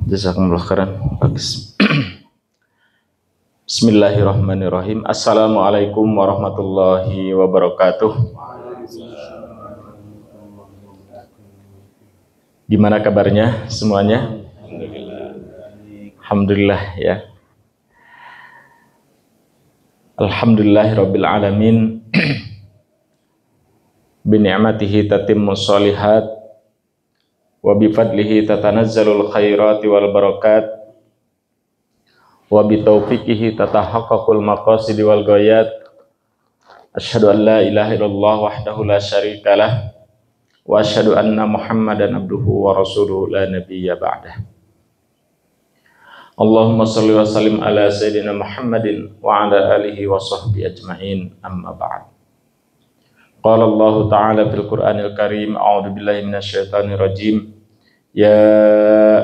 Jazakumullah khairan. Bagus. Bismillahirrahmanirrahim. Assalamualaikum warahmatullahi wabarakatuh. Gimana kabarnya semuanya? Alhamdulillah ya. Alhamdulillahirabbil alamin. Bi ni'matihi tatimmus shalihat wa bi fadlihi tatanazzalul khairati wal barakat wa bi taufiqihi tatahaqqaqul maqasid wal ghayat. Asyhadu an la ilaha illallah wahdahu la syarikalah wa asyhadu anna Muhammadan abduhu wa rasuluhu la nabiyya ba'dah. Allahumma shalli wa sallim ala sayyidina Muhammadin wa ala alihi wa sahbihi ajma'in, amma ba'd. Qala Allah ta'ala fil Qur'anil Karim, a'udzu billahi minasyaitonir rajim. Ya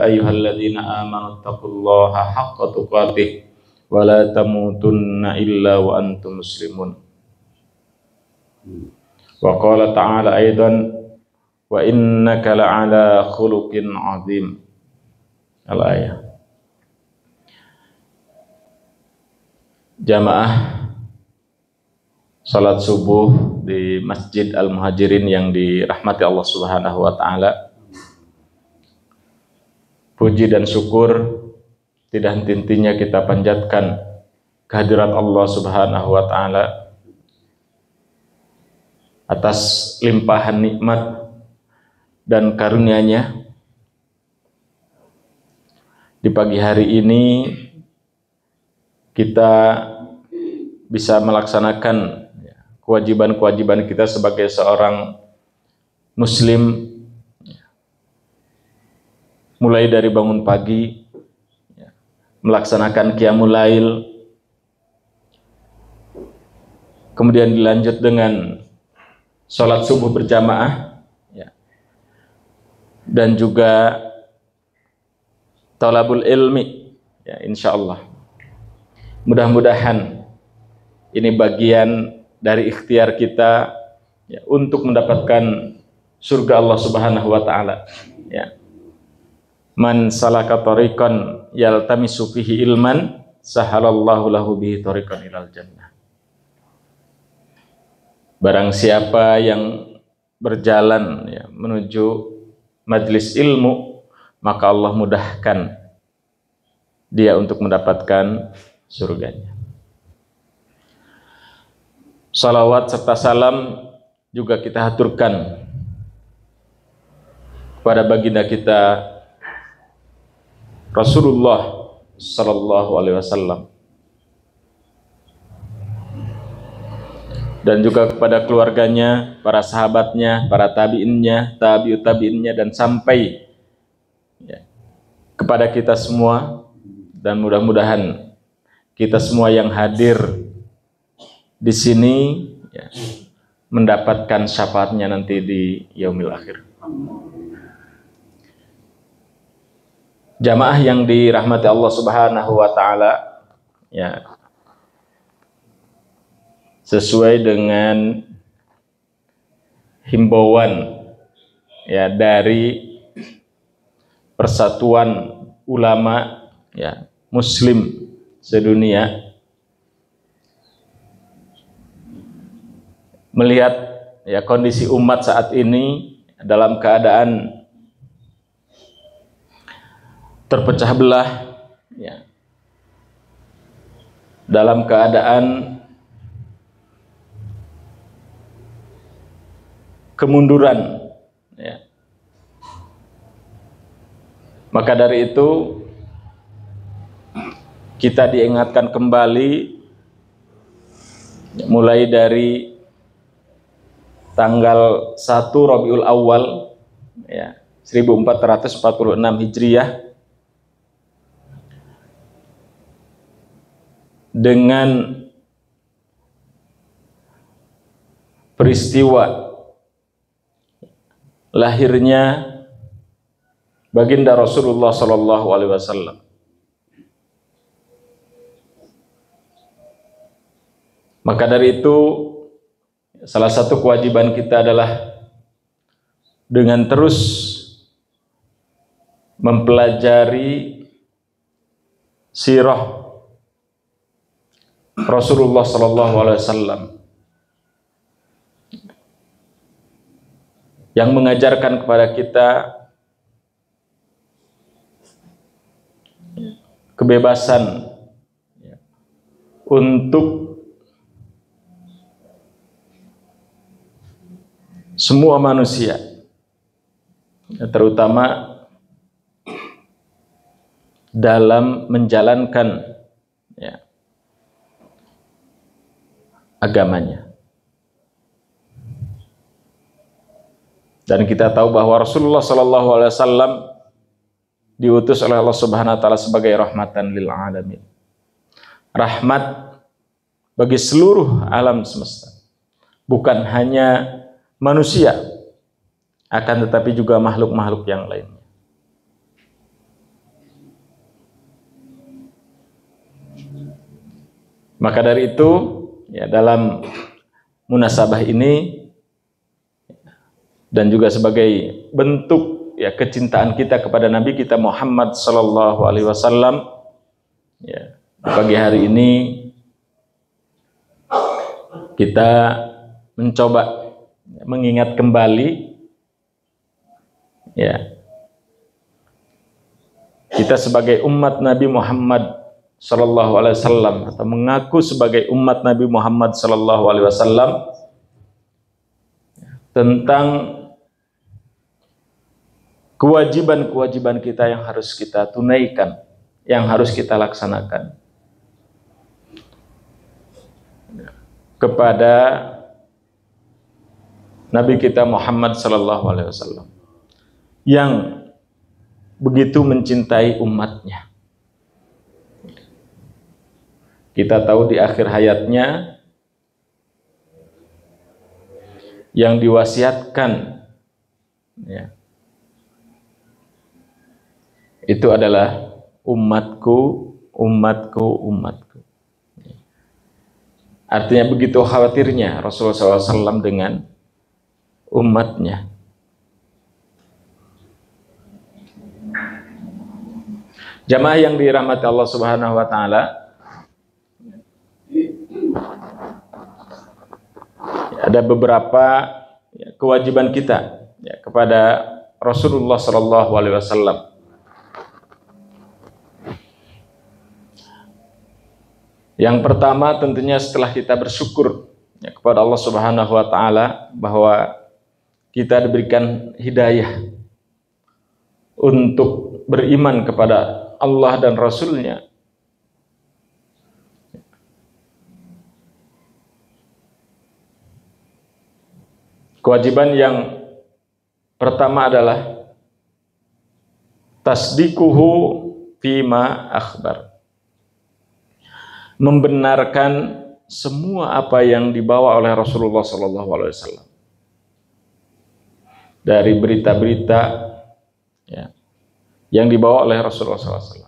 ayyuhalladzina amanu taqullaha haqqa tuqatih wa la tamutunna illa wa antum muslimun. Wa qala ta'ala aidan wa innaka la'ala khuluqin 'adzim. Al-ayah. Jamaah salat subuh di Masjid Al-Muhajirin yang dirahmati Allah Subhanahu wa taala. Puji dan syukur tidak henti-hentinya kita panjatkan kehadirat Allah Subhanahu wa taala atas limpahan nikmat dan karunia-Nya. Di pagi hari ini kita bisa melaksanakan kewajiban-kewajiban kita sebagai seorang muslim, mulai dari bangun pagi, melaksanakan qiyamul lail, kemudian dilanjut dengan sholat subuh berjamaah, dan juga talabul ilmi, insyaallah. Mudah-mudahan ini bagian dari ikhtiar kita untuk mendapatkan surga Allah Subhanahu wa taala. Man salaka tariqan yaltamisu fihi ilman sahalallahu lahu bihi tariqan ilal jannah. Barang siapa yang berjalan menuju majlis ilmu, maka Allah mudahkan dia untuk mendapatkan surganya. Salawat serta salam juga kita haturkan kepada baginda kita Rasulullah sallallahu alaihi wasallam, dan juga kepada keluarganya, para sahabatnya, para tabi'innya, tabi'ut tabi'innya, dan sampai kepada kita semua. Dan mudah-mudahan kita semua yang hadir di sini mendapatkan syafaatnya nanti di yaumil akhir. Jamaah yang dirahmati Allah Subhanahu wa taala, sesuai dengan himbauan dari Persatuan Ulama Muslim sedunia, melihat kondisi umat saat ini dalam keadaan terpecah belah, dalam keadaan kemunduran, maka dari itu kita diingatkan kembali mulai dari tanggal 1 Rabiul Awal 1446 Hijriah, dengan peristiwa lahirnya baginda Rasulullah sallallahu alaihi wasallam. Maka dari itu salah satu kewajiban kita adalah dengan terus mempelajari sirah Rasulullah sallallahu alaihi wasallam yang mengajarkan kepada kita kebebasan untuk semua manusia, terutama dalam menjalankan agamanya. Dan kita tahu bahwa Rasulullah sallallahu alaihi wasallam diutus oleh Allah Subhanahu wa taala sebagai rahmatan lil alamin. Rahmat bagi seluruh alam semesta. Bukan hanya manusia, akan tetapi juga makhluk-makhluk yang lainnya. Maka dari itu, dalam munasabah ini dan juga sebagai bentuk kecintaan kita kepada Nabi kita Muhammad sallallahu alaihi wasallam, pagi hari ini kita mencoba mengingat kembali kita sebagai umat Nabi Muhammad sallallahu alaihi wasallam, atau mengaku sebagai umat Nabi Muhammad sallallahu alaihi wasallam, tentang kewajiban-kewajiban kita yang harus kita tunaikan, yang harus kita laksanakan kepada Nabi kita Muhammad sallallahu alaihi wasallam yang begitu mencintai umatnya. Kita tahu di akhir hayatnya yang diwasiatkan itu adalah umatku, umatku, umatku. Artinya begitu khawatirnya Rasulullah SAW dengan umatnya. Jamaah yang dirahmati Allah Subhanahu wa taala, ada beberapa kewajiban kita kepada Rasulullah sallallahu alaihi wasallam. Yang pertama tentunya setelah kita bersyukur kepada Allah Subhanahu wa taala bahwa kita diberikan hidayah untuk beriman kepada Allah dan Rasul-Nya. Kewajiban yang pertama adalah tasdikuhu fima akhbar. Membenarkan semua apa yang dibawa oleh Rasulullah SAW dari berita-berita yang dibawa oleh Rasulullah SAW.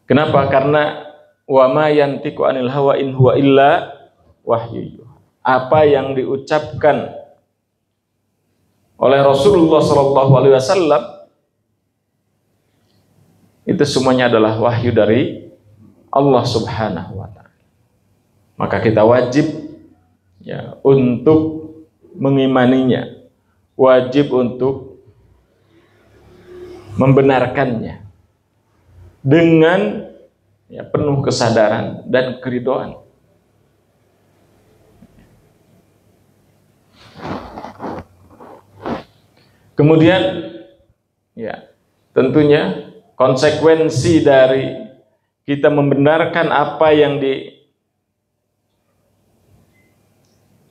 Kenapa? Karena wa ma yantiqu anil hawa in huwa illa wahyu. Apa yang diucapkan oleh Rasulullah SAW itu semuanya adalah wahyu dari Allah Subhanahu wa taala. Maka kita wajib untuk mengimaninya, wajib untuk membenarkannya dengan penuh kesadaran dan keridhaan. Kemudian tentunya konsekuensi dari kita membenarkan apa yang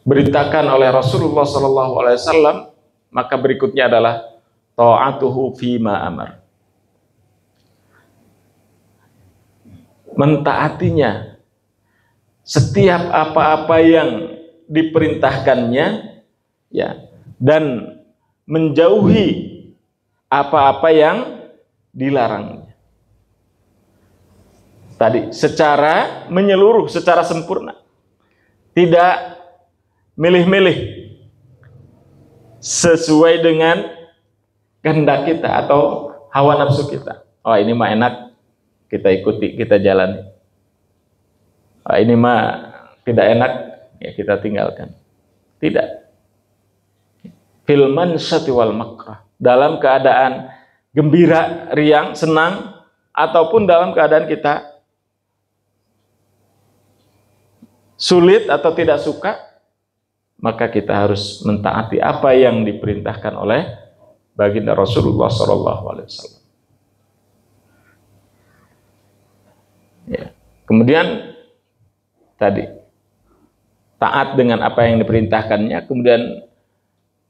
diberitakan oleh Rasulullah SAW, maka berikutnya adalah ta'atuhu fima amar. Mentaatinya setiap apa-apa yang diperintahkannya dan menjauhi apa-apa yang dilarangnya. Tadi secara menyeluruh, secara sempurna, tidak milih-milih sesuai dengan kehendak kita atau hawa nafsu kita. Oh ini mah enak, kita ikuti, kita jalani. Oh, ini mah tidak enak, ya kita tinggalkan. Tidak. Fil mansyati wal makrah. Dalam keadaan gembira, riang, senang, ataupun dalam keadaan kita sulit atau tidak suka, maka kita harus mentaati apa yang diperintahkan oleh baginda Rasulullah SAW. Ya. Kemudian tadi taat dengan apa yang diperintahkannya. Kemudian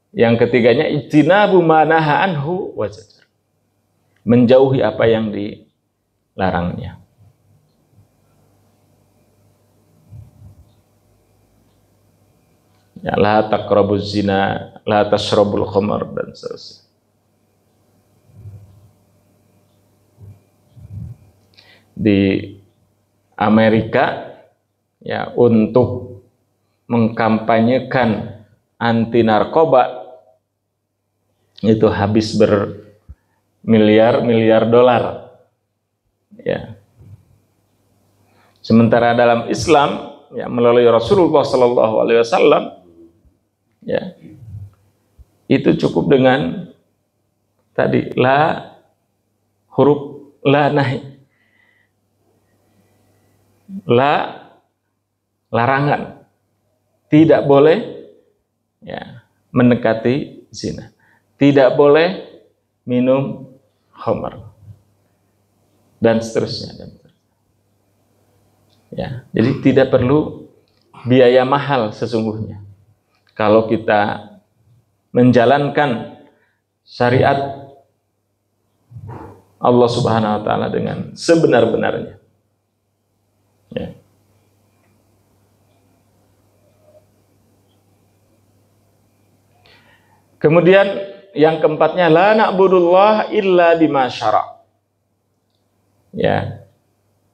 yang ketiganya ijtinabu ma naha anhu wa zajar. Menjauhi apa yang dilarangnya. Ya, la taqrabuz zina, la tashrabul khamar, dan seterusnya. Di Amerika, ya, untuk mengkampanyekan anti narkoba itu habis bermiliar-miliar dolar. Ya. Sementara dalam Islam, ya, melalui Rasulullah SAW, ya, itu cukup dengan tadi huruf la nahi, larangan, tidak boleh, ya, mendekati zina, tidak boleh minum khamar, dan seterusnya. Ya, jadi tidak perlu biaya mahal sesungguhnya kalau kita menjalankan syariat Allah Subhanahu wa taala dengan sebenar-benarnya. Ya. Kemudian yang keempatnya la na'budullah illa bima syara'. Ya.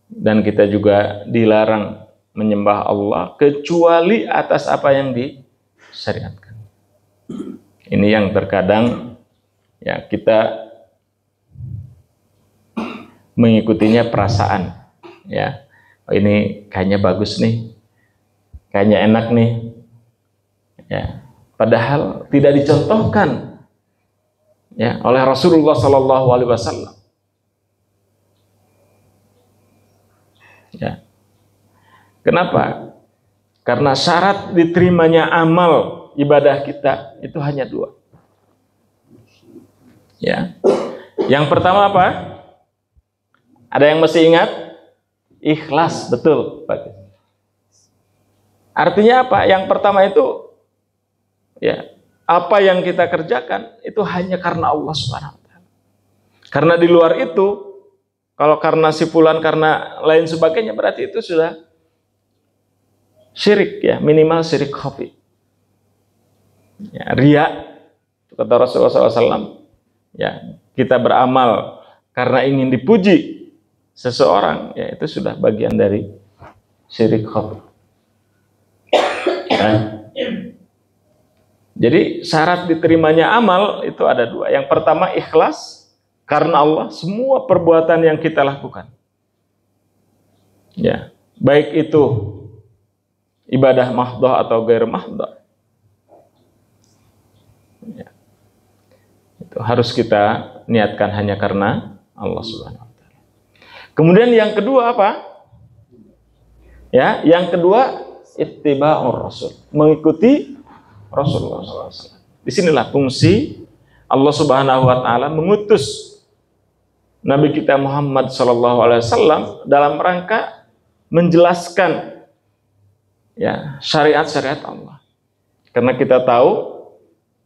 Dan kita juga dilarang menyembah Allah kecuali atas apa yang disyariatkan. Ini yang terkadang, ya, kita mengikutinya perasaan, ya. Oh, ini kayaknya bagus nih, kayaknya enak nih, ya. Padahal tidak dicontohkan, ya, oleh Rasulullah SAW. Ya. Kenapa? Karena syarat diterimanya amal ibadah kita itu hanya dua. Ya. Yang pertama apa? Ada yang mesti ingat? Ikhlas, betul, Pak. Artinya apa? Yang pertama itu, ya, apa yang kita kerjakan itu hanya karena Allah Subhanahu wa taala. Karena di luar itu, kalau karena si fulan, karena lain sebagainya, berarti itu sudah syirik, ya, minimal syirik khafi. Ya, riya, kata Rasulullah SAW, ya, kita beramal karena ingin dipuji seseorang, ya, itu sudah bagian dari syirik khafi. Ya. Jadi syarat diterimanya amal itu ada dua. Yang pertama ikhlas. Karena Allah, semua perbuatan yang kita lakukan, ya, baik itu ibadah mahdhah atau ghair mahdhah, ya, itu harus kita niatkan hanya karena Allah Subhanahu wa taala. Kemudian yang kedua apa? Ya, yang kedua ittiba'ur rasul, mengikuti Rasulullah SAW. Disinilah fungsi Allah Subhanahu wa taala mengutus Nabi kita Muhammad SAW dalam rangka menjelaskan, ya, syariat-syariat Allah. Karena kita tahu,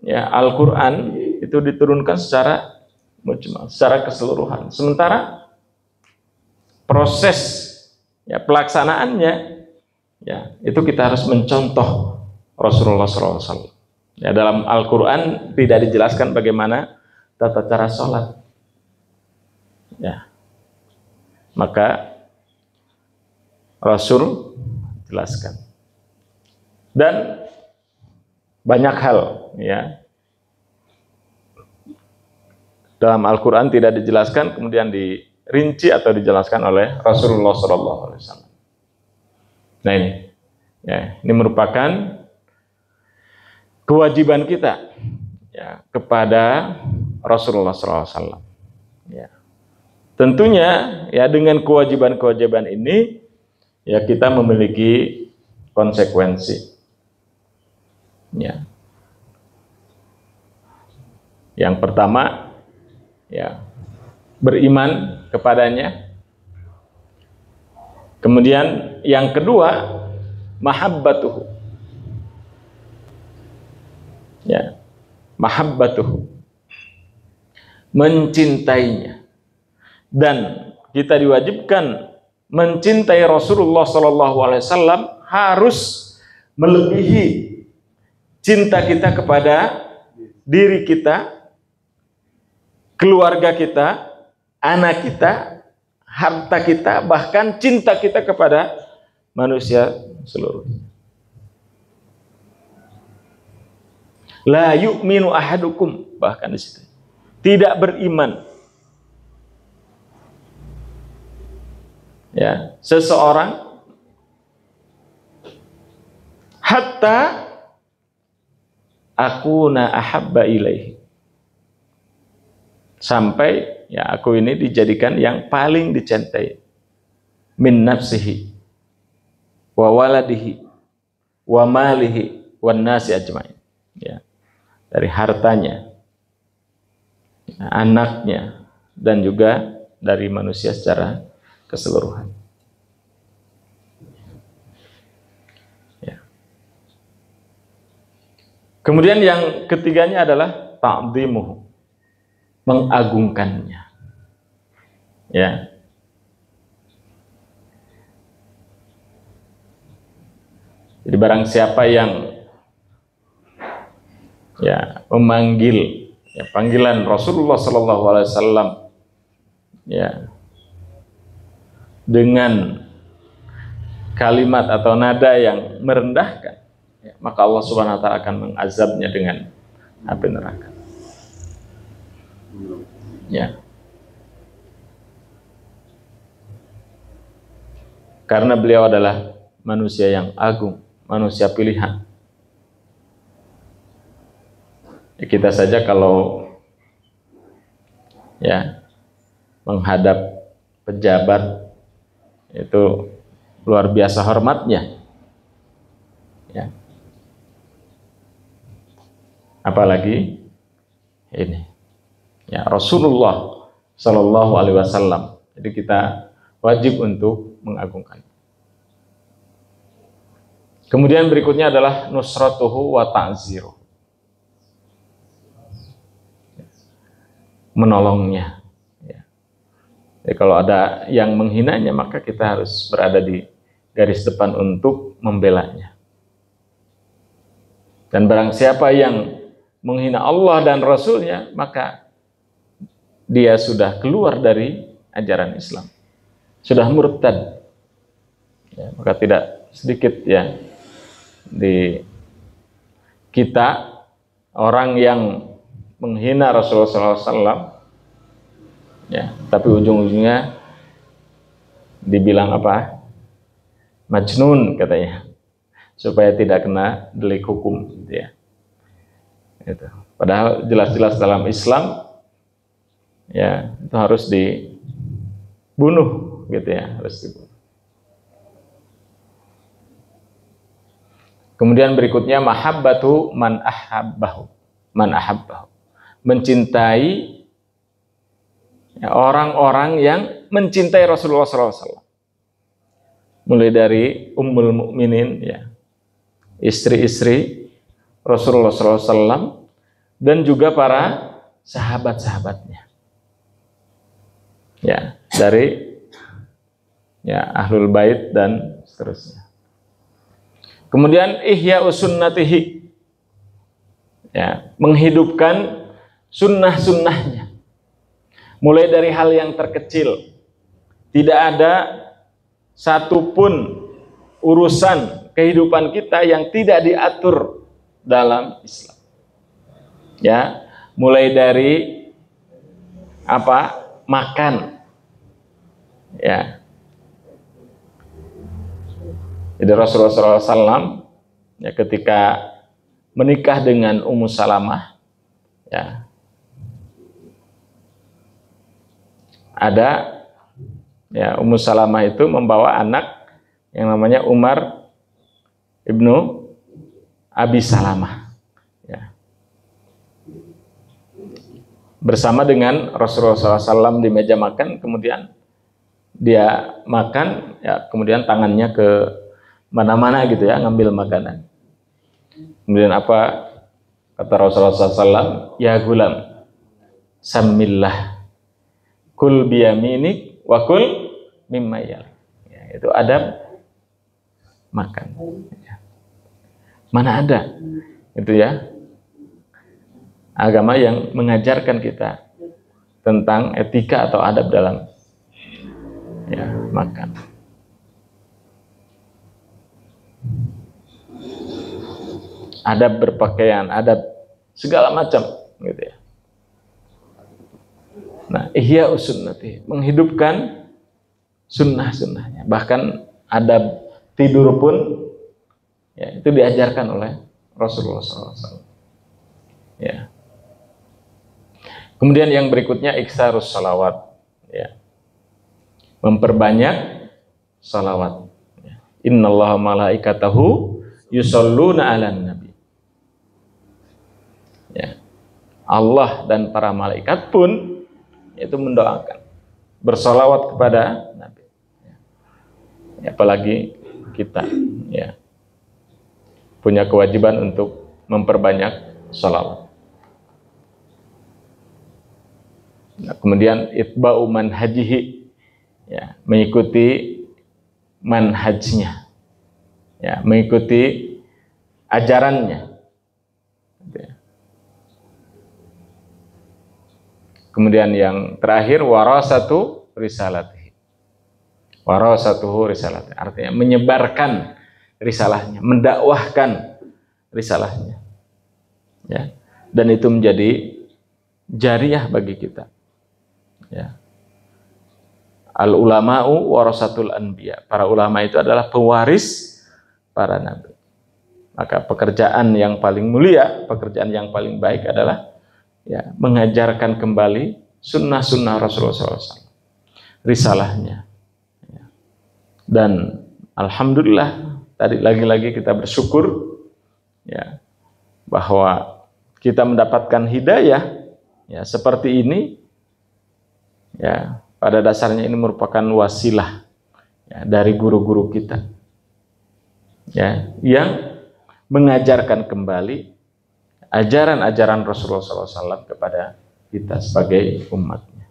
ya, Al-Quran itu diturunkan secara mujmal, secara keseluruhan. Sementara proses, ya, pelaksanaannya, ya, itu kita harus mencontoh Rasulullah SAW. Ya, dalam Al-Quran tidak dijelaskan bagaimana tata cara sholat. Ya, maka Rasul jelaskan, dan banyak hal, ya, dalam Al-Quran tidak dijelaskan, kemudian dirinci atau dijelaskan oleh Rasulullah SAW. Nah ini, ya, ini merupakan kewajiban kita, ya, kepada Rasulullah SAW. Ya. Tentunya, ya, dengan kewajiban-kewajiban ini, ya, kita memiliki konsekuensi. Ya. Yang pertama, ya, beriman kepadanya. Kemudian yang kedua, mahabbatuhu. Ya, mahabbatuhu. Mencintainya. Dan kita diwajibkan mencintai Rasulullah SAW harus melebihi cinta kita kepada diri kita, keluarga kita, anak kita, harta kita, bahkan cinta kita kepada manusia seluruhnya. La yu'minu ahadukum, bahkan di situ. Tidak beriman. Ya, seseorang hatta akuna ahabba ilaihi. Sampai, ya, aku ini dijadikan yang paling dicintai min nafsihi wa waladihi wa malihi wan nasi ajmain. Ya, dari hartanya, ya, anaknya, dan juga dari manusia secara keseluruhan. Ya. Kemudian yang ketiganya adalah ta'dhimuhu, mengagungkannya. Ya. Jadi barang siapa yang, ya, memanggil, ya, panggilan Rasulullah SAW, ya, dengan kalimat atau nada yang merendahkan, ya, maka Allah Subhanahu wa Ta'ala akan mengazabnya dengan api neraka. Ya. Karena beliau adalah manusia yang agung, manusia pilihan. Ya, kita saja kalau, ya, menghadap pejabat itu luar biasa hormatnya, ya. Apalagi ini, ya, Rasulullah Shallallahu Alaihi Wasallam. Jadi kita wajib untuk mengagungkan. Kemudian berikutnya adalah nusratuhu wa ta'ziruhu, menolongnya. Jadi kalau ada yang menghinanya, maka kita harus berada di garis depan untuk membelanya. Dan barang siapa yang menghina Allah dan Rasulnya, maka dia sudah keluar dari ajaran Islam, sudah murtad. Ya, maka tidak sedikit, ya, di kita orang yang menghina Rasulullah SAW, ya, tapi ujung-ujungnya dibilang apa? Majnun, katanya, supaya tidak kena delik hukum, gitu, ya. Itu. Padahal jelas-jelas dalam Islam, ya, itu harus dibunuh, gitu, ya, harus dibunuh. Kemudian berikutnya mahabbatu man ahabbahu, mencintai, ya, orang-orang yang mencintai Rasulullah SAW. Mulai dari Ummul Mukminin, ya, istri-istri Rasulullah SAW, dan juga para sahabat-sahabatnya, ya, dari, ya, Ahlul Bait dan seterusnya. Kemudian ihya sunnatihi, ya, menghidupkan sunnah-sunnahnya. Mulai dari hal yang terkecil, tidak ada satupun urusan kehidupan kita yang tidak diatur dalam Islam. Ya, mulai dari, apa? Makan. Ya. Jadi Rasulullah SAW ya ketika menikah dengan Ummu Salamah, ya, ada ya Ummu Salamah itu membawa anak yang namanya Umar ibnu Abi Salamah, ya, bersama dengan Rasulullah SAW di meja makan. Kemudian dia makan, ya, kemudian tangannya ke mana-mana gitu ya, ngambil makanan. Kemudian apa kata Rasulullah SAW? Ya gulam, samillah, kul biyaminik, wa kul mimma yal. Ya, itu adab makan. Ya. Mana ada itu ya agama yang mengajarkan kita tentang etika atau adab dalam ya makan. Adab berpakaian, adab segala macam gitu ya. Nah, ihya sunnati, menghidupkan sunnah-sunnahnya. Bahkan adab tidur pun ya itu diajarkan oleh Rasulullah SAW. Ya. Kemudian yang berikutnya iksarus salawat, ya, memperbanyak salawat. Ya. Innallaha malaikatahu yusholluna 'alan nabi. Ya. Allah dan para malaikat pun itu mendoakan, bersolawat kepada Nabi. Ya. Apalagi kita, ya, punya kewajiban untuk memperbanyak sholawat. Nah, kemudian itba'u manhajihi, ya, mengikuti manhajnya, ya, mengikuti ajarannya. Kemudian yang terakhir warasatu risalatihi. Warasatuhu risalatihi, artinya menyebarkan risalahnya, mendakwahkan risalahnya. Ya. Dan itu menjadi jariyah bagi kita. Ya. Al ulama'u warasatul anbiya. Para ulama itu adalah pewaris para nabi. Maka pekerjaan yang paling mulia, pekerjaan yang paling baik adalah ya mengajarkan kembali sunnah-sunnah Rasulullah SAW, risalahnya. Ya. Dan alhamdulillah tadi lagi-lagi kita bersyukur ya bahwa kita mendapatkan hidayah ya seperti ini. Ya, pada dasarnya ini merupakan wasilah ya, dari guru-guru kita ya yang mengajarkan kembali ajaran-ajaran Rasulullah SAW kepada kita sebagai umatnya.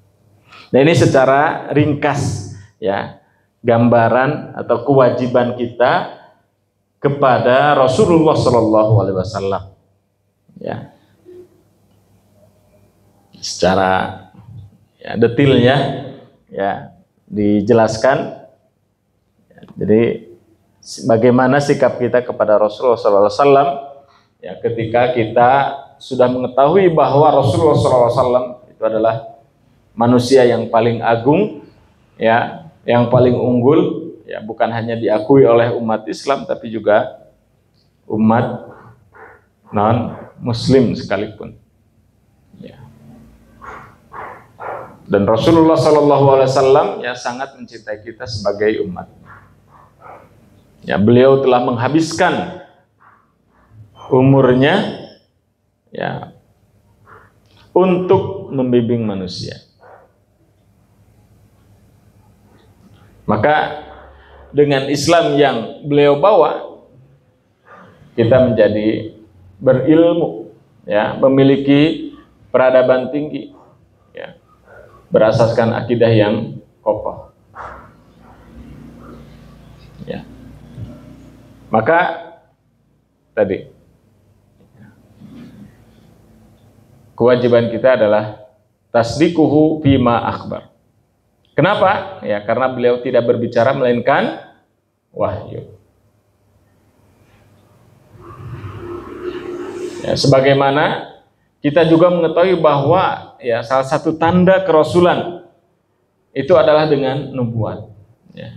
Nah, ini secara ringkas ya gambaran atau kewajiban kita kepada Rasulullah SAW. Ya, secara ya, detailnya ya dijelaskan. Jadi bagaimana sikap kita kepada Rasulullah SAW ya ketika kita sudah mengetahui bahwa Rasulullah SAW itu adalah manusia yang paling agung ya, yang paling unggul ya, bukan hanya diakui oleh umat Islam tapi juga umat non muslim sekalipun. Ya. Dan Rasulullah SAW ya sangat mencintai kita sebagai umat. Ya, beliau telah menghabiskan umurnya ya untuk membimbing manusia. Maka dengan Islam yang beliau bawa, kita menjadi berilmu, ya, memiliki peradaban tinggi, ya, berasaskan akidah yang kokoh. Ya. Maka tadi kewajiban kita adalah tasdikuhu bima akhbar. Kenapa? Ya, karena beliau tidak berbicara melainkan wahyu. Ya, sebagaimana kita juga mengetahui bahwa ya salah satu tanda kerasulan itu adalah dengan nubuat, ya.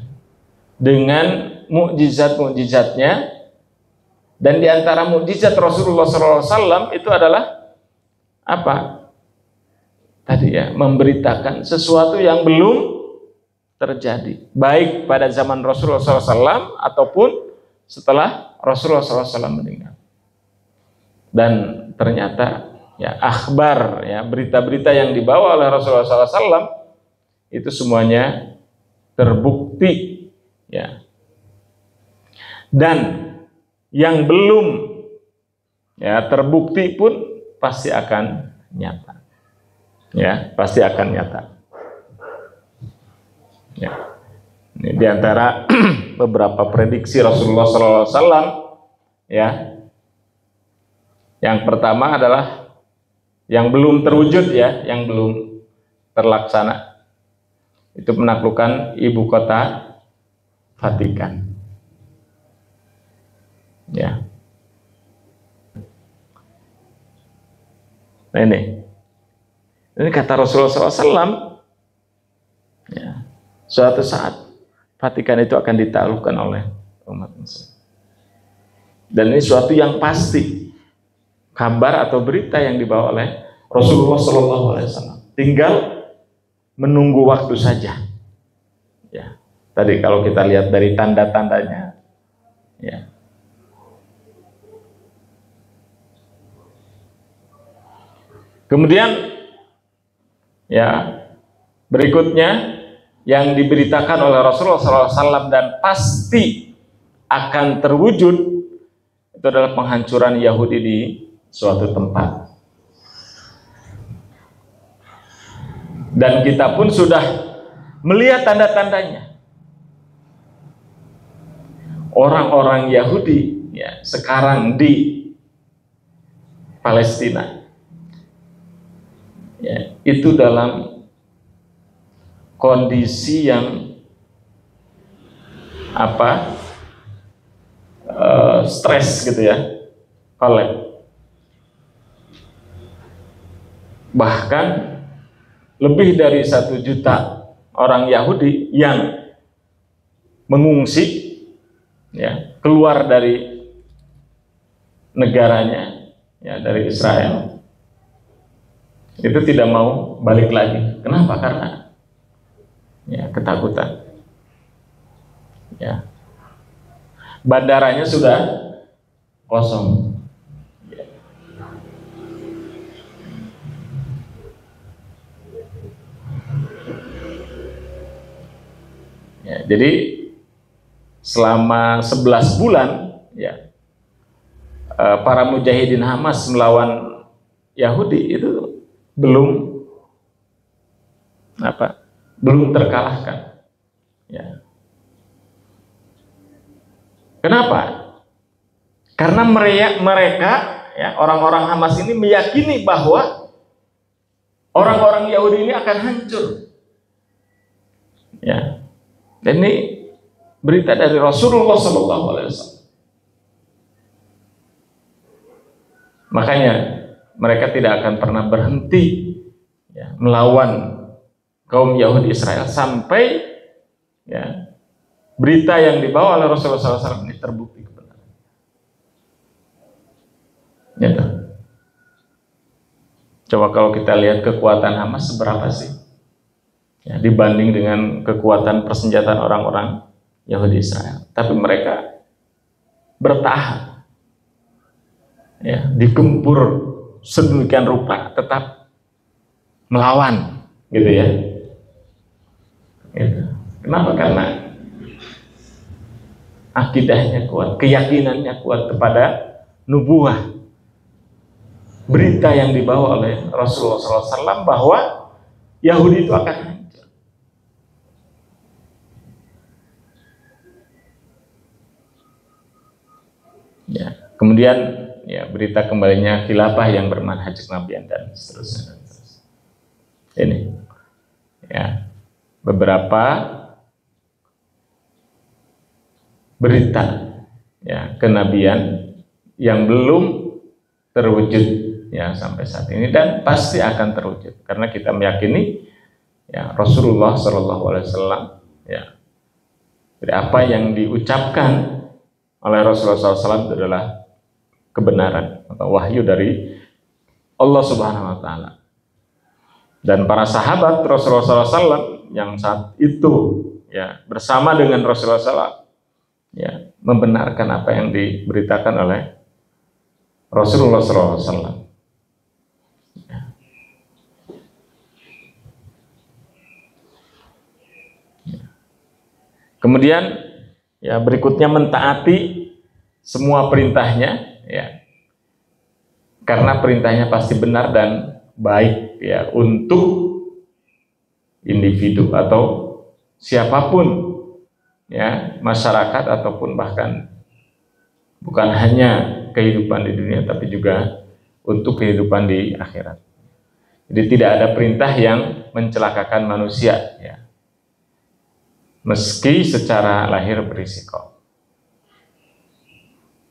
Dengan mukjizat-mukjizatnya, dan di antara mukjizat Rasulullah SAW itu adalah apa? Tadi ya, memberitakan sesuatu yang belum terjadi, baik pada zaman Rasulullah SAW ataupun setelah Rasulullah SAW meninggal. Dan ternyata ya akhbar, ya berita-berita yang dibawa oleh Rasulullah SAW itu semuanya terbukti, ya. Dan yang belum ya terbukti pun pasti akan nyata, ya pasti akan nyata, ya. Ini diantara beberapa prediksi Rasulullah SAW, ya. Yang pertama adalah yang belum terwujud, ya, yang belum terlaksana, itu menaklukkan ibu kota Vatikan, ya. Nah ini kata Rasulullah SAW, ya, suatu saat Vatikan itu akan ditaklukkan oleh umat Muslim, dan ini suatu yang pasti, kabar atau berita yang dibawa oleh Rasulullah SAW. Tinggal menunggu waktu saja, ya. Tadi kalau kita lihat dari tanda-tandanya, ya. Kemudian, ya, berikutnya yang diberitakan oleh Rasulullah SAW dan pasti akan terwujud itu adalah penghancuran Yahudi di suatu tempat. Dan kita pun sudah melihat tanda-tandanya. Orang-orang Yahudi, ya, sekarang di Palestina, ya, itu dalam kondisi yang apa, stres gitu ya, kolap. Bahkan lebih dari 1 juta orang Yahudi yang mengungsi, ya, keluar dari negaranya, ya, dari Israel, itu tidak mau balik lagi. Kenapa? Karena ya ketakutan, ya, bandaranya sudah kosong, ya. Jadi selama 11 bulan, ya, para mujahidin Hamas melawan Yahudi itu belum terkalahkan, ya. Kenapa? Karena mereka, ya, orang-orang Hamas ini meyakini bahwa orang-orang Yahudi ini akan hancur, ya. Dan ini berita dari Rasulullah SAW. Makanya mereka tidak akan pernah berhenti, ya, melawan kaum Yahudi Israel sampai, ya, berita yang dibawa oleh Rasulullah SAW ini terbukti kebenaran. Gitu. Coba kalau kita lihat kekuatan Hamas seberapa sih, ya, dibanding dengan kekuatan persenjataan orang-orang Yahudi Israel. Tapi mereka bertahan, ya, digempur sedemikian rupa tetap melawan, gitu ya. Gitu. Kenapa? Karena akidahnya kuat, keyakinannya kuat kepada nubuah, berita yang dibawa oleh Rasulullah SAW bahwa Yahudi itu akan hancur. Ya, kemudian, ya, berita kembalinya khilafah yang bermanhaj kenabian dan seterusnya. Ini, ya, beberapa berita, ya, kenabian yang belum terwujud, ya sampai saat ini dan pasti akan terwujud karena kita meyakini ya Rasulullah Shallallahu Alaihi Wasallam ya. Jadi apa yang diucapkan oleh Rasulullah SAW itu adalah kebenaran atau wahyu dari Allah Subhanahu Wa Taala. Dan para sahabat Rasulullah SAW yang saat itu ya bersama dengan Rasulullah SAW ya membenarkan apa yang diberitakan oleh Rasulullah SAW. Ya. Ya. Kemudian ya berikutnya mentaati semua perintahnya ya. Karena perintahnya pasti benar dan baik ya untuk individu atau siapapun ya, masyarakat ataupun bahkan bukan hanya kehidupan di dunia tapi juga untuk kehidupan di akhirat. Jadi tidak ada perintah yang mencelakakan manusia ya. Meski secara lahir berisiko.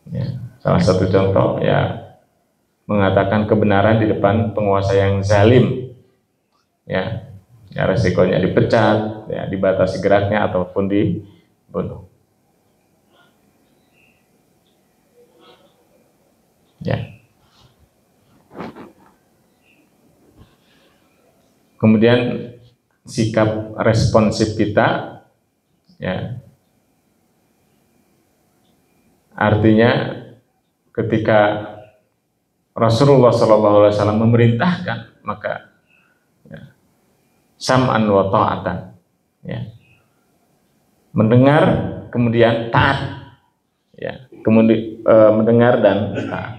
Ya, salah satu contoh ya mengatakan kebenaran di depan penguasa yang zalim ya, ya resikonya dipecat ya, dibatasi geraknya ataupun dibunuh ya. Kemudian sikap responsif kita ya, artinya ketika Rasulullah SAW memerintahkan maka ya, sam'an wa ta'atan ya. Mendengar kemudian taat ya, kemudian mendengar dan taat.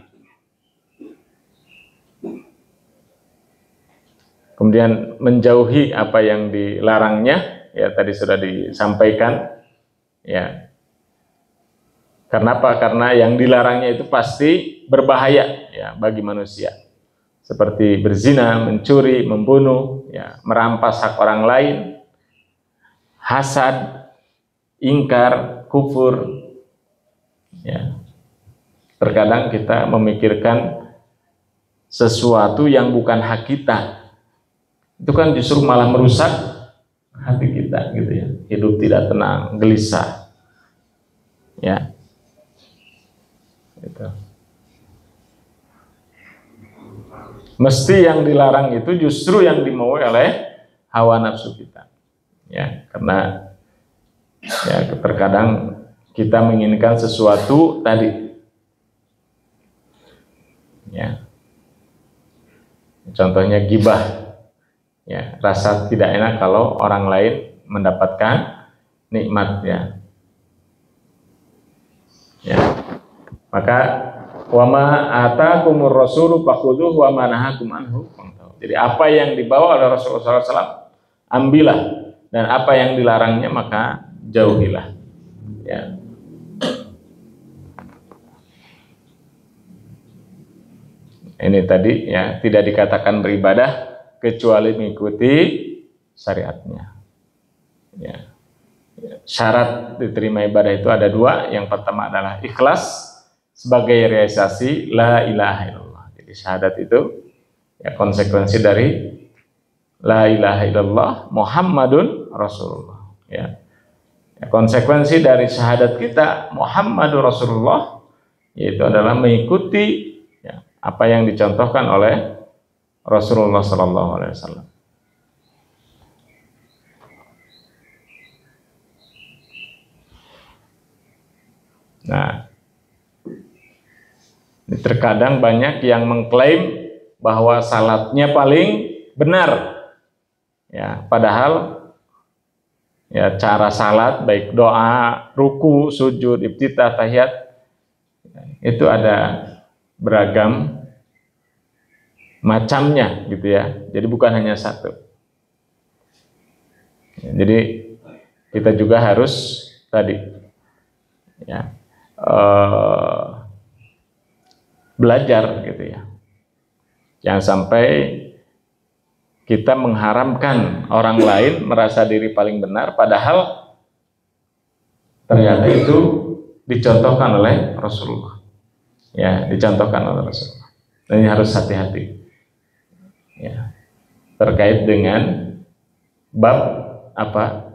Kemudian menjauhi apa yang dilarangnya ya, tadi sudah disampaikan ya. Karena apa? Karena yang dilarangnya itu pasti berbahaya ya bagi manusia. Seperti berzina, mencuri, membunuh, ya, merampas hak orang lain, hasad, ingkar, kufur. Ya. Terkadang kita memikirkan sesuatu yang bukan hak kita. Itu kan justru malah merusak hati kita gitu ya. Hidup tidak tenang, gelisah. Ya. Gitu. Mesti yang dilarang itu justru yang dimauai oleh hawa nafsu kita ya, karena ya terkadang kita menginginkan sesuatu tadi ya, contohnya gibah ya, rasa tidak enak kalau orang lain mendapatkan nikmat ya. Ya. Maka wa ma atakumur rasulu fakhudhuhu wa ma nahakum anhu. Jadi apa yang dibawa oleh Rasulullah SAW ambillah, dan apa yang dilarangnya maka jauhilah. Ya. Ini tadi ya, tidak dikatakan beribadah kecuali mengikuti syariatnya. Ya. Syarat diterima ibadah itu ada dua. Yang pertama adalah ikhlas sebagai realisasi la ilaha illallah. Jadi syahadat itu ya konsekuensi dari la ilaha illallah Muhammadun Rasulullah ya. Ya, konsekuensi dari syahadat kita Muhammadur Rasulullah yaitu adalah mengikuti ya, apa yang dicontohkan oleh Rasulullah SAW. Nah, terkadang banyak yang mengklaim bahwa salatnya paling benar, ya, padahal ya cara salat baik doa, ruku, sujud, iftitah, tahiyat itu ada beragam macamnya, gitu ya. Jadi bukan hanya satu. Ya, jadi kita juga harus tadi, ya. Belajar gitu ya, jangan sampai kita mengharamkan orang lain merasa diri paling benar padahal ternyata itu dicontohkan oleh Rasulullah ya, dicontohkan oleh Rasulullah. Dan ini harus hati-hati ya, terkait dengan bab apa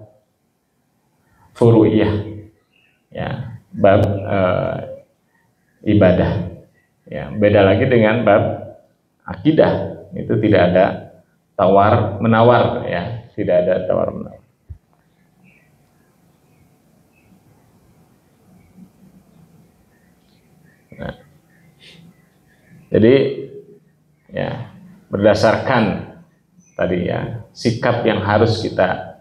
furu'iyah ya, bab ibadah ya. Beda lagi dengan bab akidah, itu tidak ada tawar menawar ya, tidak ada tawar menawar. Nah, jadi ya berdasarkan tadi ya sikap yang harus kita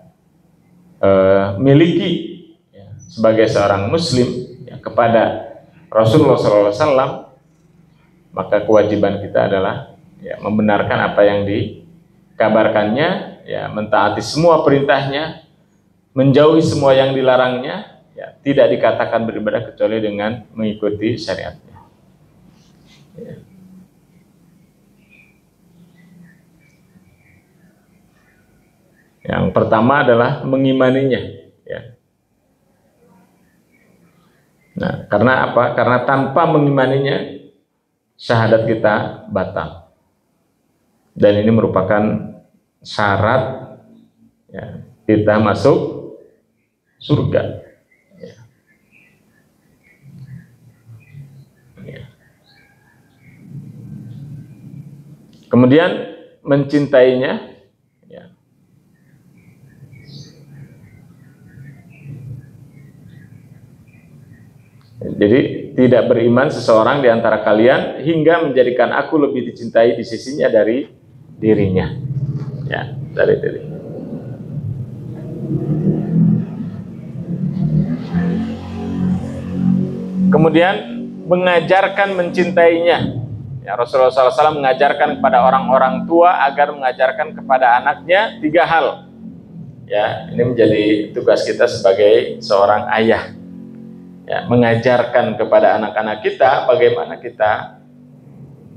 miliki ya, sebagai seorang muslim ya, kepada Rasulullah SAW, maka kewajiban kita adalah ya, membenarkan apa yang dikabarkannya ya, mentaati semua perintahnya, menjauhi semua yang dilarangnya ya, tidak dikatakan beribadah kecuali dengan mengikuti syariatnya ya. Yang pertama adalah mengimaninya ya. Nah, karena apa? Karena tanpa mengimaninya syahadat kita batal. Dan ini merupakan syarat ya, kita masuk surga. Ya. Ya. Kemudian mencintainya. Jadi tidak beriman seseorang di antara kalian hingga menjadikan aku lebih dicintai di sisinya dari dirinya. Ya, dari diri. Kemudian mengajarkan mencintainya. Ya, Rasulullah SAW mengajarkan kepada orang-orang tua agar mengajarkan kepada anaknya 3 hal. Ya, ini menjadi tugas kita sebagai seorang ayah. Ya, mengajarkan kepada anak-anak kita bagaimana kita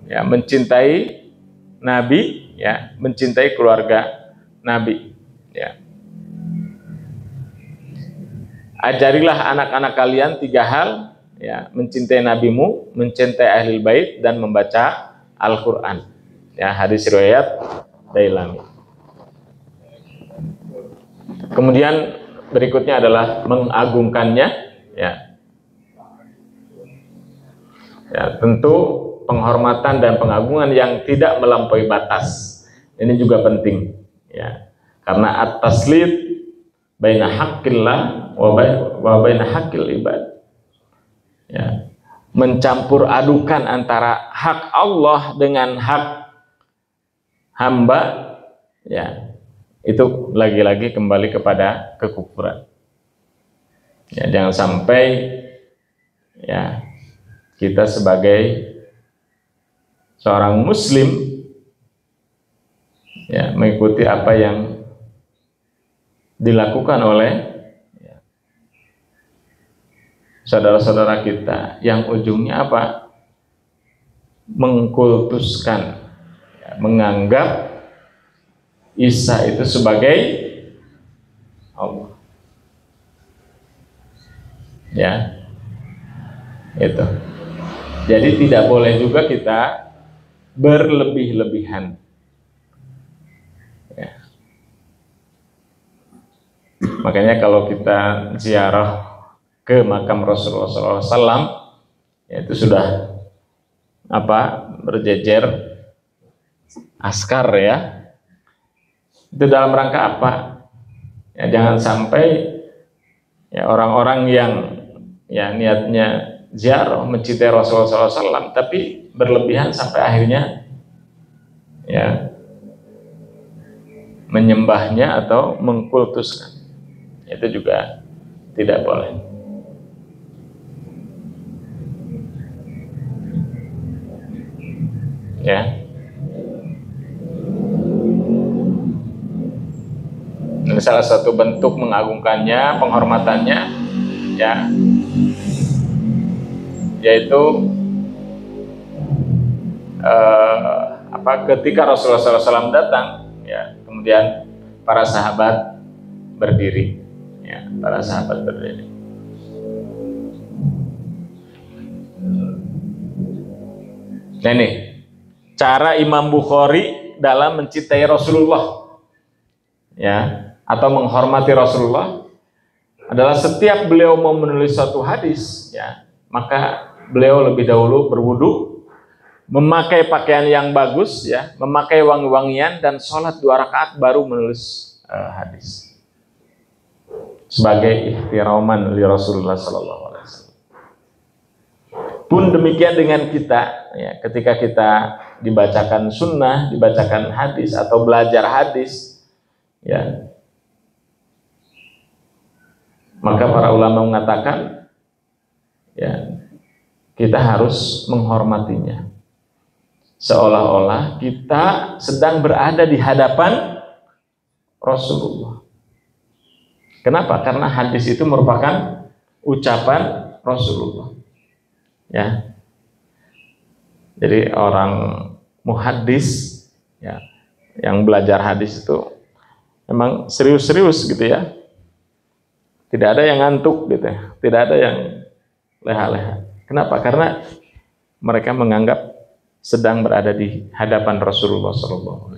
ya, mencintai Nabi, ya, mencintai keluarga Nabi. Ya. Ajarilah anak-anak kalian 3 hal, ya, mencintai nabimu, mencintai ahli bait, dan membaca Al-Quran. Ya, hadis riwayat Dailami. Kemudian berikutnya adalah mengagungkannya. Ya. Ya, tentu penghormatan dan pengagungan yang tidak melampaui batas. Ini juga penting, ya. Karena at-taslid baina haqqillah wa baina haqqil ibad. Ya. Mencampur adukan antara hak Allah dengan hak hamba, ya. Itu lagi-lagi kembali kepada kekufuran. Ya, jangan sampai ya kita sebagai seorang muslim ya, mengikuti apa yang dilakukan oleh ya, saudara-saudara kita yang ujungnya apa? Mengkultuskan, ya, menganggap Isa itu sebagai Allah. Ya, itu. Jadi tidak boleh juga kita berlebih-lebihan. Ya. Makanya kalau kita ziarah ke makam Rasulullah SAW, ya itu sudah apa, berjejer askar ya. Itu dalam rangka apa? Ya, jangan sampai ya orang-orang yang ya niatnya ziarah mencintai Rasulullah SAW tapi berlebihan sampai akhirnya ya menyembahnya atau mengkultuskan, itu juga tidak boleh. Ya. Dan salah satu bentuk mengagungkannya, penghormatannya, ya, yaitu ketika Rasulullah SAW datang, ya, kemudian para sahabat berdiri, ya, para sahabat berdiri. Nah ini cara Imam Bukhari dalam mencintai Rasulullah, ya, atau menghormati Rasulullah adalah setiap beliau mau menulis suatu hadis, ya, maka beliau lebih dahulu berwudu, memakai pakaian yang bagus, ya, memakai wangi-wangian, dan sholat 2 rakaat baru menulis hadis sebagai ihtiraman li Rasulullah sallallahu alaihi wasallam. Pun demikian dengan kita, ya, ketika kita dibacakan sunnah, dibacakan hadis atau belajar hadis, ya, maka para ulama mengatakan, ya, kita harus menghormatinya seolah-olah kita sedang berada di hadapan Rasulullah. Kenapa? Karena hadis itu merupakan ucapan Rasulullah, ya. Jadi orang muhaddis, ya, yang belajar hadis itu memang serius-serius gitu, ya. Tidak ada yang ngantuk gitu, ya. Tidak ada yang leha-leha. Kenapa? Karena mereka menganggap sedang berada di hadapan Rasulullah SAW.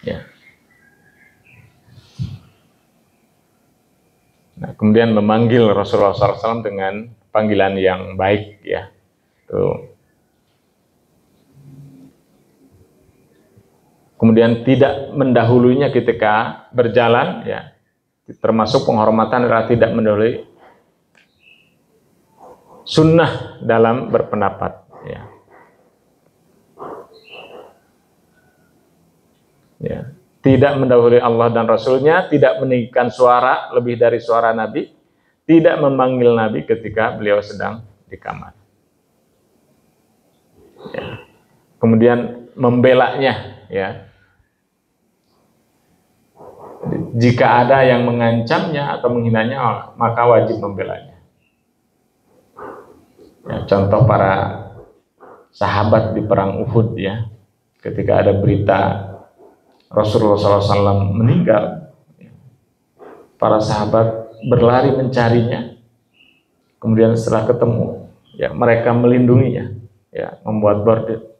Ya. Nah, kemudian memanggil Rasulullah SAW dengan panggilan yang baik, ya. Tuh. Kemudian tidak mendahulunya ketika berjalan, ya. Termasuk penghormatan adalah tidak mendahului sunnah dalam berpendapat, ya. Ya. Tidak mendahului Allah dan Rasulnya, tidak meninggikan suara lebih dari suara Nabi, tidak memanggil Nabi ketika beliau sedang di kamar, ya. Kemudian membelanya, ya. Jika ada yang mengancamnya atau menghinanya, maka wajib membelanya. Ya, contoh para sahabat di perang Uhud, ya, ketika ada berita Rasulullah SAW meninggal, para sahabat berlari mencarinya. Kemudian setelah ketemu, ya, mereka melindunginya, ya, membuat bordil,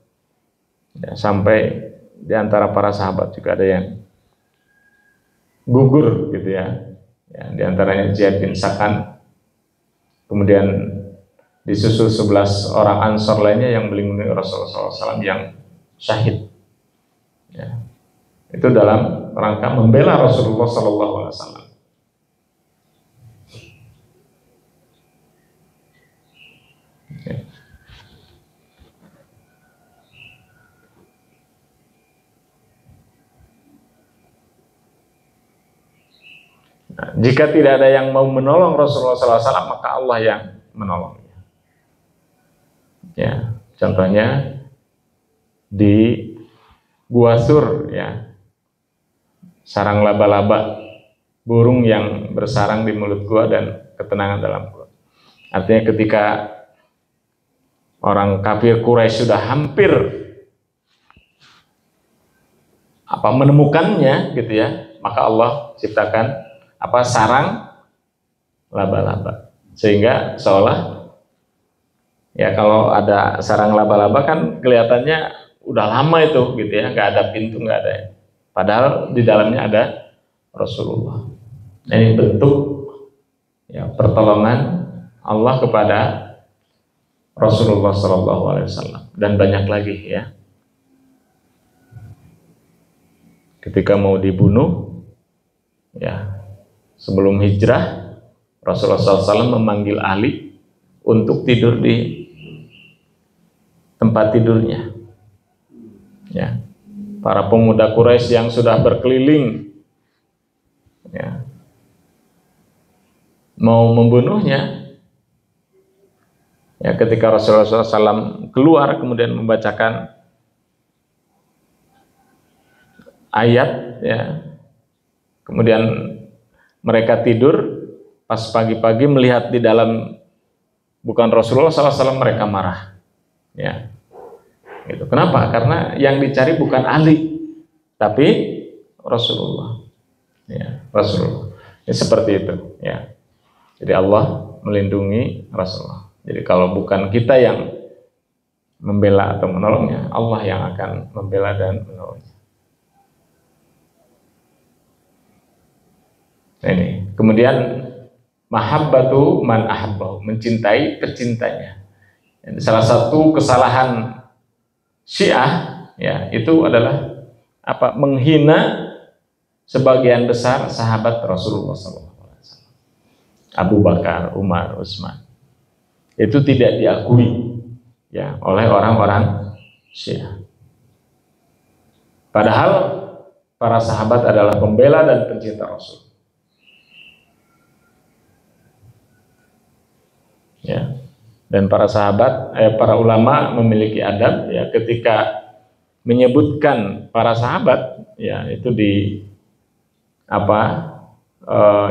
ya, sampai di antara para sahabat juga ada yang gugur, gitu, ya. Ya, di antaranya Zaid bin Sakan. Kemudian disusul 11 orang Ansor lainnya yang melindungi Rasulullah SAW yang syahid, ya. Itu dalam rangka membela Rasulullah SAW. Ya. Nah, jika tidak ada yang mau menolong Rasulullah SAW, maka Allah yang menolongnya. Ya, contohnya di Gua Sur, ya, sarang laba-laba, burung yang bersarang di mulut gua dan ketenangan dalam gua. Artinya ketika orang kafir Quraisy sudah hampir menemukannya, gitu, ya, maka Allah ciptakan sarang laba-laba, sehingga seolah, ya, kalau ada sarang laba-laba kan kelihatannya udah lama itu, gitu, ya, nggak ada pintu, nggak ada. Padahal di dalamnya ada Rasulullah. Ini bentuk, ya, pertolongan Allah kepada Rasulullah SAW, dan banyak lagi, ya. Ketika mau dibunuh, ya, sebelum hijrah, Rasulullah SAW memanggil Ali untuk tidur di tempat tidurnya, ya. Para pemuda Quraisy yang sudah berkeliling, ya, mau membunuhnya, ya, ketika Rasulullah SAW keluar kemudian membacakan ayat, ya, kemudian mereka tidur, pas pagi-pagi melihat di dalam bukan Rasulullah SAW, mereka marah, ya. Gitu. Kenapa? Karena yang dicari bukan Ali, tapi Rasulullah, ya, Rasulullah. Ini seperti itu, ya. Jadi Allah melindungi Rasulullah. Jadi kalau bukan kita yang membela atau menolongnya, Allah yang akan membela dan menolongnya. Nah, ini. Kemudian mahabbatu man ahabbahu, mencintai pecintanya. Salah satu kesalahan Syiah ya itu adalah apa? Menghina sebagian besar sahabat Rasulullah SAW. Abu Bakar, Umar, Utsman. Itu tidak diakui ya oleh orang-orang Syiah. Padahal para sahabat adalah pembela dan pencinta Rasul. Ya. Dan para sahabat, para ulama memiliki adab ya ketika menyebutkan para sahabat ya itu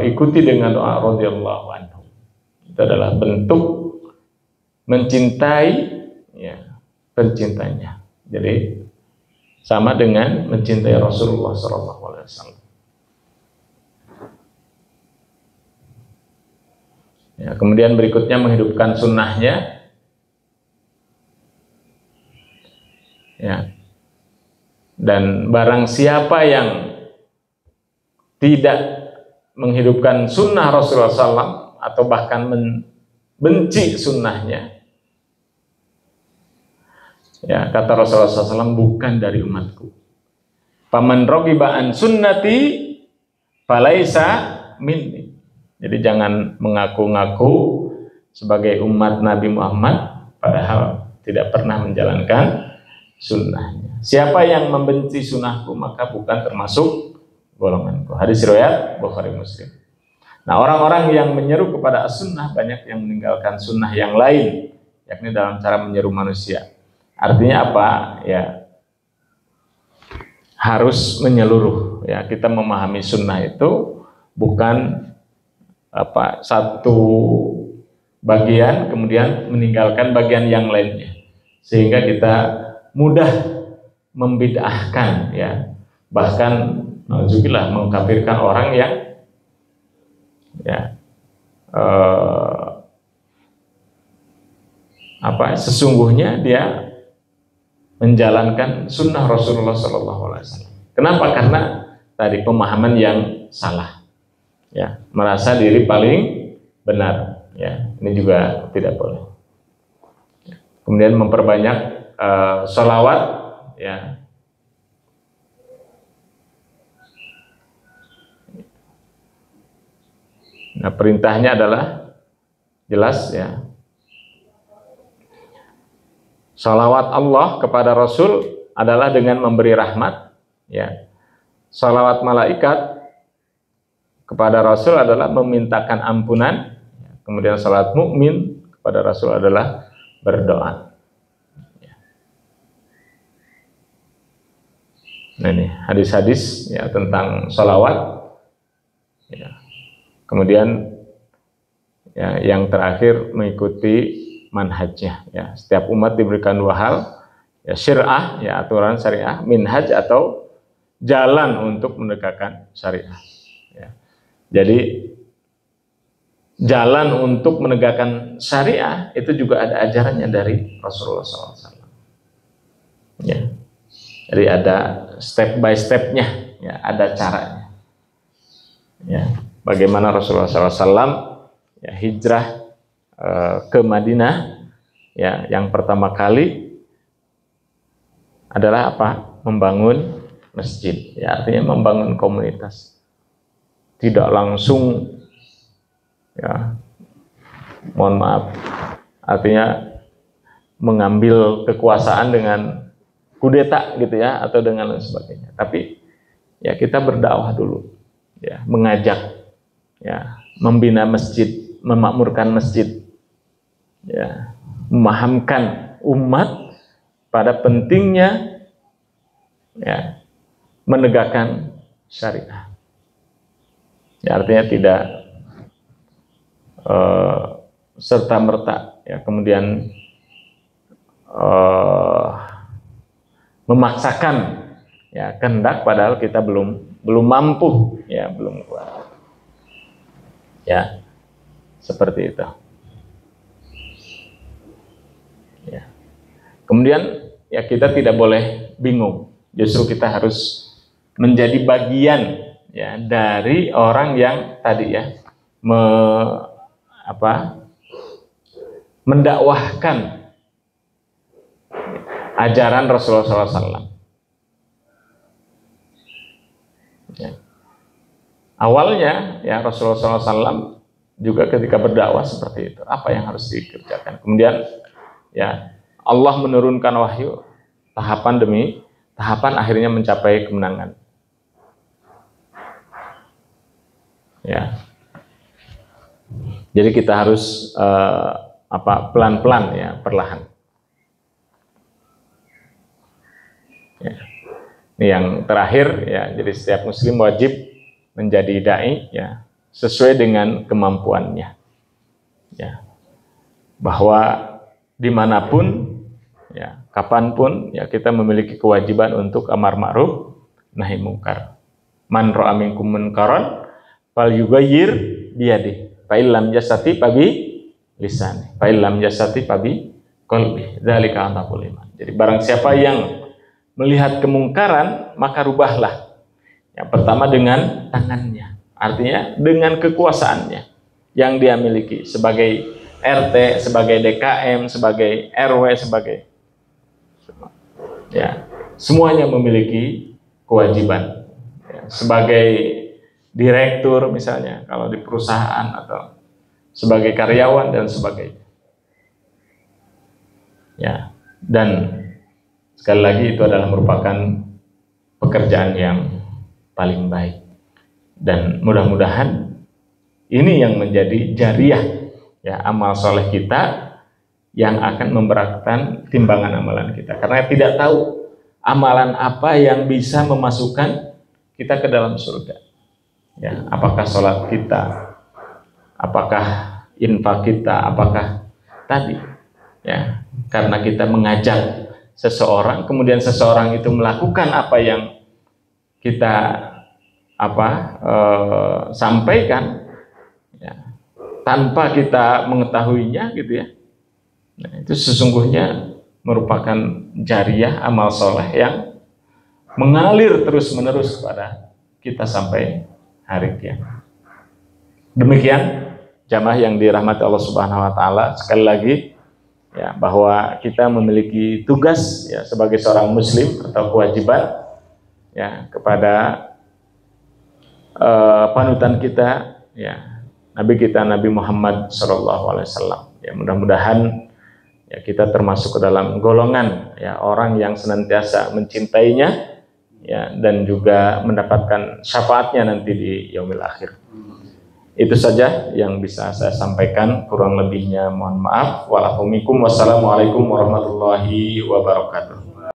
ikuti dengan doa radhiyallahu anhu. Itu adalah bentuk mencintai ya pencintanya. Jadi sama dengan mencintai Rasulullah SAW. Ya, kemudian berikutnya menghidupkan sunnahnya. Ya. Dan barang siapa yang tidak menghidupkan sunnah Rasulullah SAW atau bahkan membenci sunnahnya, ya kata Rasulullah SAW, bukan dari umatku. Faman raghiba an sunnati falaisa minni. Jadi jangan mengaku-ngaku sebagai umat Nabi Muhammad padahal tidak pernah menjalankan sunnahnya. Siapa yang membenci sunnahku maka bukan termasuk golonganku. Hadis riwayat Bukhari Muslim. Nah, orang-orang yang menyeru kepada as-sunnah banyak yang meninggalkan sunnah yang lain, yakni dalam cara menyeru manusia. Artinya apa? Ya, harus menyeluruh. Ya, kita memahami sunnah itu bukan satu bagian kemudian meninggalkan bagian yang lainnya, sehingga kita mudah membid'ahkan ya, bahkan juga mengkafirkan orang yang ya sesungguhnya dia menjalankan sunnah Rasulullah SAW. Kenapa? Karena tadi pemahaman yang salah. Ya, merasa diri paling benar, ya ini juga tidak boleh. Kemudian memperbanyak sholawat, ya. Nah, perintahnya adalah jelas, ya. Sholawat Allah kepada Rasul adalah dengan memberi rahmat, ya. Sholawat malaikat kepada Rasul adalah memintakan ampunan. Kemudian salat mukmin kepada Rasul adalah berdoa. Nah, ini hadis-hadis ya tentang sholawat. Ya. Kemudian ya, yang terakhir mengikuti manhajnya. Ya. Setiap umat diberikan dua hal, ya syir'ah, ya aturan syariah, minhaj atau jalan untuk menegakkan syariah. Ya. Jadi jalan untuk menegakkan syariah itu juga ada ajarannya dari Rasulullah SAW. Ya. Jadi ada step by stepnya, ya ada caranya. Ya. Bagaimana Rasulullah SAW ya, hijrah ke Madinah, ya yang pertama kali adalah apa? Membangun masjid. Ya, artinya membangun komunitas. Tidak langsung, ya, mohon maaf, artinya mengambil kekuasaan dengan kudeta gitu ya, atau dengan lain sebagainya. Tapi ya kita berdakwah dulu, ya, mengajak, ya, membina masjid, memakmurkan masjid, ya, memahamkan umat pada pentingnya, ya, menegakkan syariah. Ya, artinya tidak serta merta ya kemudian memaksakan ya kehendak padahal kita belum mampu, ya belum kuat, ya seperti itu. Ya. Kemudian ya kita tidak boleh bingung, justru kita harus menjadi bagian ya dari orang yang tadi ya mendakwahkan ajaran Rasulullah SAW. Ya. Awalnya ya Rasulullah SAW juga ketika berdakwah seperti itu. Apa yang harus dikerjakan? Kemudian ya Allah menurunkan wahyu tahapan demi tahapan, akhirnya mencapai kemenangan. Ya. Jadi kita harus pelan-pelan ya, perlahan. Ya. Ini yang terakhir ya, jadi setiap muslim wajib menjadi dai ya sesuai dengan kemampuannya. Ya. Bahwa dimanapun ya, kapanpun ya kita memiliki kewajiban untuk amar ma'ruf nahi mungkar. Man ra'a minkum munkaran falyughayyir biyadihi fa illam yastati bi lisani fa illam yastati bi qalbi dzalika adhaful iman. Jadi barang siapa yang melihat kemungkaran maka rubahlah. Yang pertama dengan tangannya, artinya dengan kekuasaannya yang dia miliki sebagai RT, sebagai DKM, sebagai RW, sebagai ya, semuanya memiliki kewajiban. Ya, sebagai direktur misalnya, kalau di perusahaan atau sebagai karyawan dan sebagainya. Ya, dan sekali lagi itu adalah merupakan pekerjaan yang paling baik. Dan mudah-mudahan ini yang menjadi jariah ya amal soleh kita yang akan memberatkan timbangan amalan kita. Karena tidak tahu amalan apa yang bisa memasukkan kita ke dalam surga. Ya, apakah sholat kita, apakah infak kita, apakah tadi ya karena kita mengajak seseorang, kemudian seseorang itu melakukan apa yang kita sampaikan ya, tanpa kita mengetahuinya gitu ya. Nah, itu sesungguhnya merupakan jariah amal soleh yang mengalir terus-menerus kepada kita sampai hari kiamat. Demikian jamaah yang dirahmati Allah Subhanahu wa taala, sekali lagi ya bahwa kita memiliki tugas ya sebagai seorang muslim atau kewajiban ya kepada panutan kita ya Nabi kita Nabi Muhammad SAW. Ya mudah-mudahan ya kita termasuk ke dalam golongan ya orang yang senantiasa mencintainya ya dan juga mendapatkan syafaatnya nanti di yaumil akhir. Itu saja yang bisa saya sampaikan, kurang lebihnya mohon maaf. Wassalamualaikum warahmatullahi wabarakatuh.